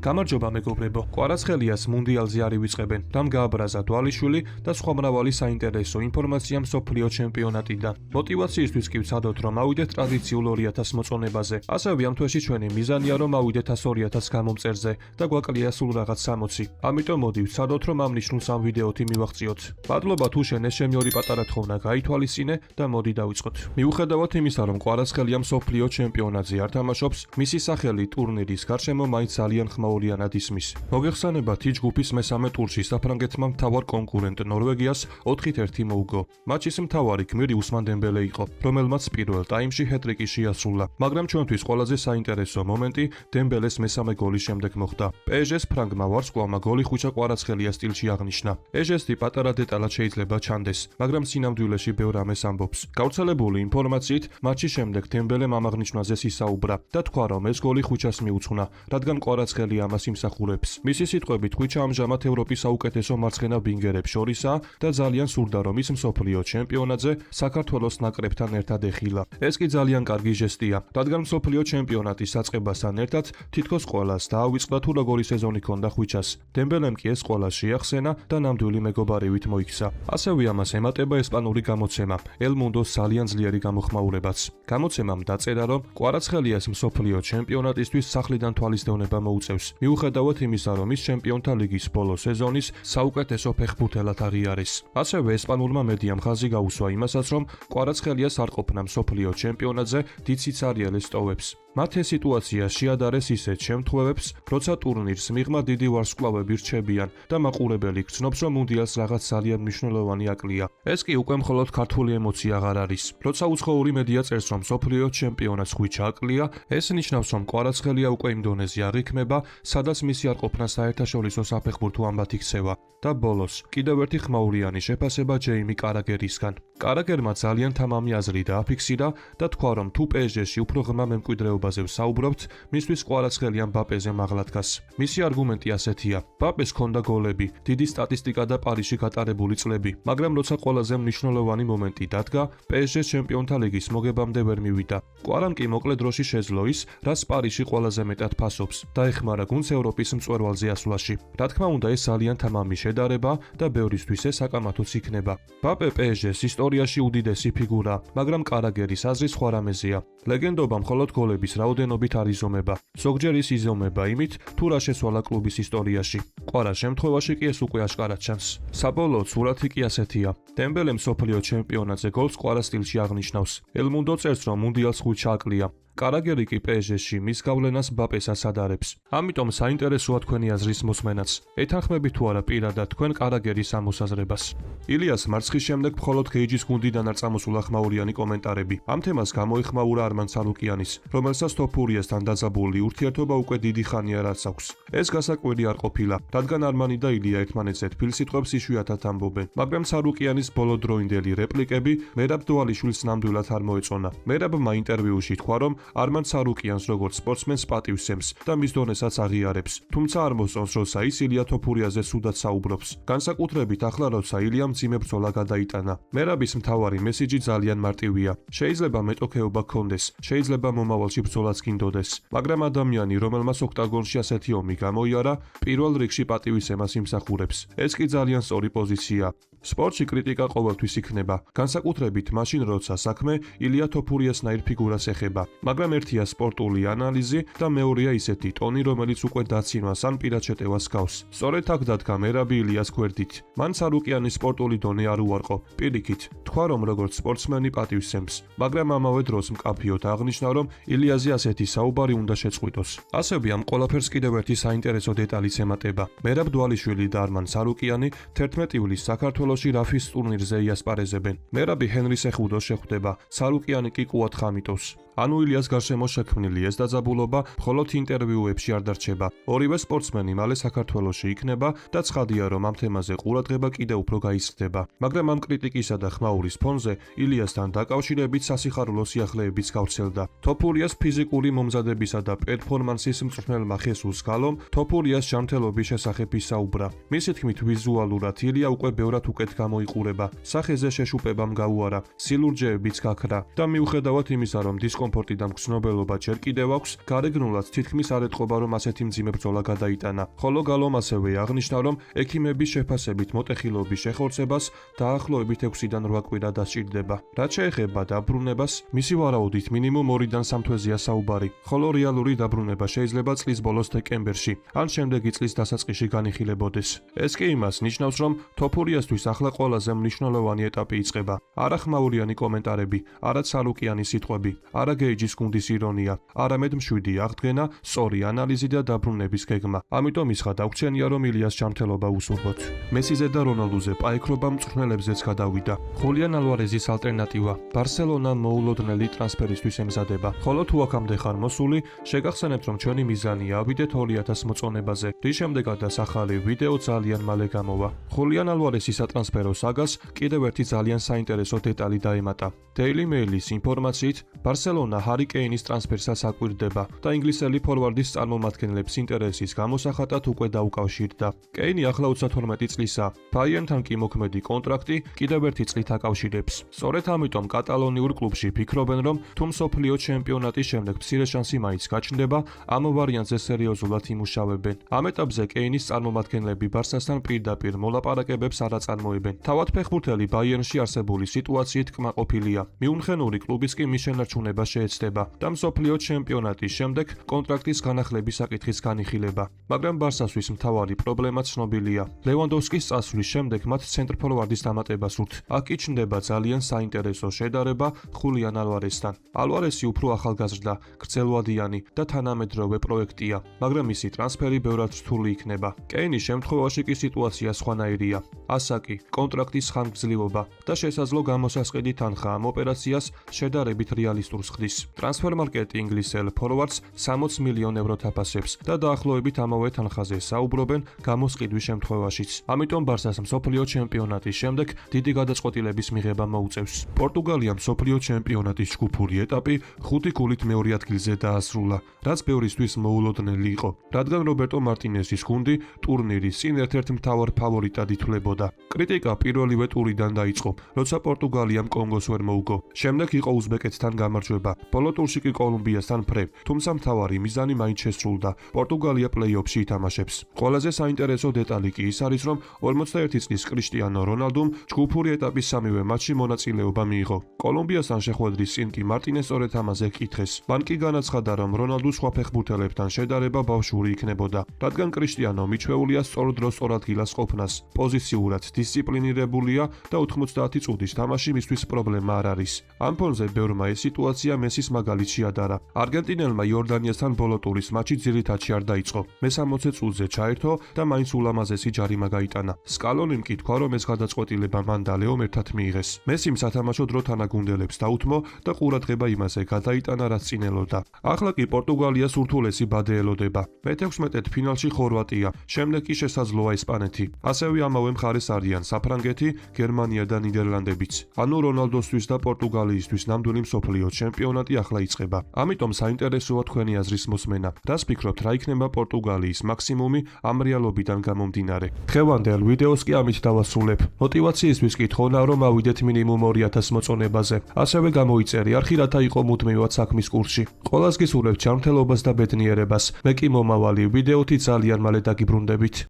გამარჯობა მეგობრებო. კვარაცხელიას მუნდიალზე არ ივიწყებენ. დამ გააბრაზა დვალიშვილი და სხვა მრავალი საინტერესო ინფორმაცია მსოფლიო ჩემპიონატიდან. მოტივაციისთვის კი ვცადოთ, რომ ავიდეთ ტრადიციულ 2000 მოწონებაზე. ასევე ამ თვეში ჩვენი მიზანია, რომ ავიდეთ 100.000 გამომწერზე და გვაკლია სულ რაღაც 60. ამიტომ მოდი ვცადოთ, რომ ამ ნიშნულს ამ ვიდეოთი მივახციოთ. მადლობა თუ შენ ეს ჩემი ორი პატარა თხოვნა გაითვალისწინე და მოდი დავიწყოთ. მიუხედავად იმისა, რომ კვარაცხელია მსოფლიო ჩემპიონატზე არ თამაშობს, მისი სახელი ტურნირის გარშემო მაინც ძალიან ხმაურიანად ისმის. მოგეხსენებათ ის ჯგუფის მესამე ტურში საფრანგეთმა მთავარ კონკურენტ ნორვეგიას 4-1 მოუგო. მატჩის მთავარი გმირი უსმან დემბელე იყო, რომელმაც პირველ ტაიმში ჰეტრიკი შეასრულა. მაგრამ ჩვენთვის ყველაზე საინტერესო მომენტი დემბელეს მესამე გოლის შემდეგ მოხდა. PSG-ს ფრანგმა ვარსკვლავმა გოლი ხვიჩა კვარაცხელია სტილში აღნიშნა. ეს ჟესტი პატარა დეტალად შეიძლება ჩანდეს, მაგრამ სინამდვილეში ბევრ ამას ამბობს. გავრცელებული ინფორმაციით, მატჩის შემდეგ დემბელემ ამ აღნიშვნაზე ისაუბრა და თქვა, რომ ეს გოლი ხვიჩას მიუძღვნა, რადგან კვარაცხელი ამას იმსახურებს. მისი სიტყვებით, ხვიჩა ამჟამად ევროპის საუკეთესო მარცხენა ვინგერებს შორისაა და ძალიან სურდა, რომ ის მსოფლიო ჩემპიონატზე საქართველოს ნაკრებთან ერთად ეხილა. ეს კი ძალიან კარგი ჟესტია, რადგან მსოფლიო ჩემპიონატის საწყებასთან ერთად თითქოს ყველას დაავიწყდა თუ როგორი სეზონი ჰქონდა ხვიჩას. დემბელემ კი ეს ყველა შეახსენა და ნამდვილი მეგობარივით მოიქცა. ასევე ამას ემატება ესპანური გამოცემა El Mundos ძალიან ძლიერი გამოხმაურებაც. გამოცემამ დაწერა, რომ კვარაცხელიას მსოფლიო ჩემპიონატისთვის სახლიდან თვალისდევნება მოუწევს. მიუხედავად იმისა, რომ ის ჩემპიონთა ლიგის ბოლო სეზონის საუკეთესო ფეხბურთელად აღიარეს. ასევე ესპანურმა მედიამ ხაზი გაუსვა იმასაც, რომ კვარაცხელიას არ ყოფნა მსოფლიო ჩემპიონატზე დიდ სიცარიელეს ტოვებს. მათ ეს სიტუაცია შეადარეს ისეთ შემთხვევებს, როცა ტურნირს მიღმა დიდი ვარსკვლავები რჩებიან და მაყურებელი გრძნობს, რომ მუნდიალს რაღაც ძალიან მნიშვნელოვანი აკლია. ეს კი უკვე მხოლოდ ქართული ემოცია აღარ არის. როცა უცხოური მედია წერს, რომ მსოფლიო ჩემპიონატს ხვიჩა აკლია, ეს ნიშნავს, რომ კვარაცხელია უკვე იმ დონეზე არ იქნება, სადაც მისი არ ყოფნა საერთაშორისო საფეხბურთო ამბათი ქცევა. და ბოლოს, კიდევ ერთი ხმაურიანი შეფასება ჯეიმი კარაგერისგან. კარაგერმა ძალიან თამამი აზრი დააფიქსირა და თქვა, რომ თუ PSG-ში უფრო ღრმა მემკვიდრეობაზე ვსაუბრობთ, მისთვის კვარაცხელია მბაპეზე მაღლა დგას. მისი არგუმენტი ასეთია: მბაპეს ჰქონდა გოლები, დიდი სტატისტიკა და პარიზში გატარებული წლები, მაგრამ როცა ყველაზე მნიშვნელოვანი მომენტი დადგა, PSG-ს ჩემპიონთა ლიგის მოგებამდე ვერ მივიდა. კვარამ კი მოკლე დროში შეძლო ის, რაც პარიზში ყველაზე მეტად ფასობს და ეხმარა გუნდს ევროპის მწვერვალზე ასვლაში. რა თქმა უნდა, ეს ძალიან თამამი შედარება და ბევრისთვის ეს საკამათოც იქნება. მბაპე PSG-ს ისტორიაში უდიდესი ფიგურა, მაგრამ კარაგერის აზრი სხვა რამეზეა. ლეგენდობა მხოლოდ გოლების რაოდენობით არ იზომება. ზოგჯერ ის იზომება იმით, თუ რა შესვალა კლუბის ისტორიაში. კვარას შემთხვევაში კი ეს უკვე აშკარად ჩანს. საბოლოოდ სურათი კი ასეთია. დემბელე მსოფლიო ჩემპიონატზე გოლს კვარას სტილში აღნიშნავს. El Mundo წერს, რომ მუნდიალს ხვიჩა აკლია. კარაგერი კი PSG-ში მის გავლენას მბაპესაც ადარებს. ამიტომ საინტერესოა თქვენი აზრის მოსმენაც. ეთანხმებით თუ არა პირადად თქვენ კარაგერის ამოსაზრებას. ილიას მარცხის შემდეგ მხოლოდ KG-ს გუნდიდან არ წამოსულა ხმაურიანი კომენტარები. ამ თემას გამოიხმაურა არმან სარუკიანის, რომელსაც თოფურიასთან დაძაბული ურთიერთობა უკვე დიდი ხანია რაც აქვს. ეს გასაკვირი არ ყოფილა, რადგან არმანი და ილია ერთმანეთზე თბილ სიტყვებს იშვიათად ამბობენ, მაგრამ სარუკიანის ბოლოდროინდელი რეპლიკები მერაბ დვალიშვილს ნამდვილად არ მოეწონა. მერაბმა ინტერვიუში თქვა, რომ არმან სარუკიანს როგორც სპორტსმენს პატივსცემს და მის დონესაც აღიარებს, თუმცა არ მოსწონს, როცა ის ილია თოფურიაზე სუდად საუბრობს. განსაკუთრებით ახლა, როცა ილიამ მძიმე ბრძოლა გადაიტანა. მერაბის მთავარი მესიჯი ძალიან მარტივია. შეიძლება მეტოქეობა გქონდეს, შეიძლება მომავალში ბრძოლაც გინდოდეს, მაგრამ ადამიანი, რომელმაც ოქტაგონში ასეთი ომი გამოიარა, პირველ რიგში პატივისცემას იმსახურებს. ეს კი ძალიან სწორი პოზიცია. სპორტში კრიტიკა ყოველთვის იქნება, განსაკუთრებით მაშინ, როცა საქმე ილია თოფურიასნაირ ფიგურას ეხება. მაგრამ ერთია სპორტული ანალიზი და მეორეა ისეთი ტონი, რომელიც უკვე დაცინვას ან პირად შეტევას გავს. სწორედ აქ დადგა მერაბი ილიას გვერდით. მან სარუკიანის სპორტული დონე არ უარყო. პირიქით, თქვა, რომ როგორც სპორტსმენი პატივსცემს, მაგრამ ამავე დროს მკაფიოდ აღნიშნა, რომ ილიაზე ასეთი საუბარი უნდა შეწყვიტოს. ასევე ამ ყველაფერს კიდევ ერთი საინტერესო დეტალიც ემატება. მერაბ დვალიშვილი და არმან სარუკიანი 11 ივლისს საქართველოში რაფის ტურნირზე იასპარეზებენ. მერაბი ჰენრის ეხუდოს შეხვდება, სარუკიანი კი კუად ხამიტოვს. ანუ ილიას გარშემო შექმნილი ეს დაძაბულობა მხოლოდ ინტერვიუებში არ დარჩება. ორივე სპორტსმენი მალე საქართველოში იქნება და ცხადია, რომ ამ თემაზე ყურადღება კიდევ უფრო გაიზრდება. მაგრამ ამ კრიტიკისა და ხმაურის ფონზე ილიასთან დაკავშირებით სასიხარულო სიახლეებიც გავრცელდა. თოფურიას ფიზიკური მომზადებისა და პერფორმანსის მწვრთნელმა ხესუს გალომ თოფურიას ჯანმრთელობის შესახებ ისაუბრა. მისი თქმით, ვიზუალურად ილია უკვე ბევრად უკეთ გამოიყურება. სახეზე შეშუპებამ გაუარა, სილურჯეებიც გაქრა და მიუხედავად იმისა, რომ დისკომფორტი დისკომფორტი და მგრძნობელობა ჯერ კიდევ აქვს, გარეგნულად თითქმის არ ეტყობა, რომ ასეთი მძიმე ბრძოლა გადაიტანა. ხოლო გალომ ასევე აღნიშნა, რომ ექიმების შეფასებით მოტეხილობის შეხორცებას დაახლოებით 6-დან 8 კვირა დასჭირდება. რაც შეეხება დაბრუნებას, მისი ვარაუდით მინიმუმ 2-დან 3 თვეზეა საუბარი, ხოლო რეალური დაბრუნება შეიძლება წლის ბოლოს დეკემბერში, ან შემდეგი წლის დასაწყისში განიხილებოდეს. ეს კი იმას ნიშნავს, რომ თოფურიასთვის ახლა ყველაზე მნიშვნელოვანი ეტაპი იწყება. არა ხმაურიანი კომენტარები, არა ცალუკიანი სიტყვები, არა გეიჯის გუნდის ირონია, არამედ მშვიდი აღდგენა, სწორი ანალიზი და დაბრუნების გეგმა. ამიტომ ის გადაგვცენია, რომ ილიას ჯანმრთელობა უსურვოთ. მესიზე და რონალდუზე პაექრობა მწვრთნელებზეც გადავიდა. ხულიან ალვარეზის ალტერნატივა ბარსელონა მოულოდნელი ტრანსფერისთვის ემზადება. ხოლო თუ აქამდე ხარ მოსული, შეგახსენებთ, რომ ჩვენი მიზანია ავიდეთ 2000 მოწონებაზე. რის შემდეგაც ახალი ვიდეო ძალიან მალე გამოვა. ხულიან ალვარესის სატრანსფერო საგას კიდევ ერთი ძალიან საინტერესო დეტალი დაემატა. Daily Mail-ის ინფორმაციით, ბარსელონა ჰარი კეინის ტრანსფერსაც აკვირდება და ინგლისელი ფორვარდის წარმომადგენლებს ინტერესის გამოსახატად უკვე დაუკავშირდა. კეინი ახლა 32 წლისაა. ბაიერნთან კი მოქმედი კონტრაქტი კიდევ ერთი წლით აკავშირებს. სწორედ ამიტომ კატალონიურ კლუბში ფიქრობენ, რომ თუ მსოფლიო ჩემპიონატის შემდეგ მცირე შანსი მაინც გაჩნდება, ამ ვარიანტზე სერიოზულად იმუშავებენ. ამ ეტაპზე კეინის წარმომადგენლები ბარსასთან პირდაპირ მოლაპარაკებებს არ აწარმოებენ. თავად ფეხბურთელი ბაიერნში არსებული სიტუაციით კმაყოფილია. მიუნხენური კლუბის კი მის შენარჩუნებას შეეცდება და მსოფლიო ჩემპიონატის შემდეგ კონტრაქტის განახლების საკითხის განიხილება. მაგრამ ბარსასთვის მთავარი პრობლემა ცნობილია. ლევანდოვსკის წასვლის შემდეგ მათ ცენტრფორვარდის დამატება სურთ. აქ კი ჩნდება ძალიან საინტერესო შედარება ხულიან ალვარესთან. ალვარესი უფრო ახალგაზრდა, გრძელვადიანი და თანამედროვე პროექტია, მაგრამ მისი ტრანსფერი ბევრად რთული იქნება. კეინის შემთხვევაში კი სიტუაცია სხვანაირია. ასაკი, კონტრაქტის ხანგრძლივობა და შესაძლო გამოსასყიდი თანხა ამ ოპერაციას შედარებით რეალისტურს ხდის. ტრანსფერმარკეტი ინგლისელ ფორვარდს 60 მილიონ ევროთ აფასებს და დაახლოებით ამავე თანხაზე საუბრობენ გამოსყიდვის შემთხვევაშიც. ამიტომ ბარსას მსოფლიო ჩემპიონატის შემდეგ დიდი გადაწყვეტილების მიღება მოუწევს. პორტუგალიამ მსოფლიო ჩემპიონატის ჯგუფური ეტაპი 5 გოლით მეორე ადგილზე დაასრულა, რაც ბევრისთვის მოულოდნელი იყო, რადგან რობერტო მარტინესის გუნდი ტურნირის წინ ერთ-ერთ მთავარ ფავორიტად ითვლებოდა. კრიტიკა პირველივე ტურიდან დაიწყო, როცა პორტუგალიამ კონგოს ვერ მოუგო. შემდეგ იყო უზბეკეთთან გამარჯვება, ბოლო ტურში კი კოლუმბიასთან ფრე, თუმცა მთავარი მიზანი მაინც შესრულდა. პორტუგალია პლეი-ოფში ითამაშებს. ყველაზე საინტერესო დეტალი კი ის არის, რომ 41 წლის კრიშტიანო რონალდუმ ჯგუფური ეტაპის სამივე მატჩში მონაწილეობა მიიღო. კოლუმბიასთან შეხვედრის წინ კი მარტინეს სწორედ ამაზე ჰკითხეს. მან კი განაცხადა, რომ რონალდუ სხვა ფეხბურთელებთან შედარება ბავშვური იქნებოდა, რადგან კრიშტიანო მიჩვეულია სწორ დროს სწორ ადგილას ყოფნას, პოზიციურად დისციპლინირებულია და 90 წუთის თამაში მისთვის პრობლემა არ არის. ამ ფონზე ბევრმა ეს სიტუაცია მესის მაგალით შეადარა. არგენტინელმა იორდანიასთან ბოლო ტურის მატჩი ძირითადში არ დაიწყო. მე-60 წუთზე ჩაერთო და მაინც ულამაზესი ჯარიმა გაიტანა. სკალონიმ კი თქვა, რომ ეს გადაწყვეტილება მან და ლეომ ერთად მიიღეს. მესიმ სათამაშო დრო თანაგუნდელებს დაუთმო და ყურადღება იმაზე გადაიტანა, რაც წინ ელოდა. ახლა კი პორტუგალიას ურთულესი ბადე ელოდება. მე-16 ფინალში ხორვატია, შემდეგ კი შესაძლოა ესპანეთი. ასევე ამავე მხარეს არიან საფრანგეთი, გერმანია და ნიდერლანდებიც. ანუ რონალდოსთვის და პორტუგალიისთვის ნამდვილი მსოფლიო ჩემპიონატი ახლა იწყება. ამიტომ საინტერესოა თქვენი აზრის მოსმენა. რას ფიქრობთ, რა იქნება პორტუგალიის მაქსიმუმი ამ რეალობიდან გამომდინარე? დღევანდელ ვიდეოს კი ამით დავასრულებ. მოტივაციისთვის კი თხოვნა, რომ ავიდეთ მინიმუმ 2000 მოწონებაზე. ასევე გამოიწერე არხი, რათა იყო მუდმივად საქმის კურსში. ყველას გისურვებთ ჯანმრთელობას და ბედნიერებას. მე კი მომავალი ვიდეოთი ძალიან მალე დაგიბრუნდებით.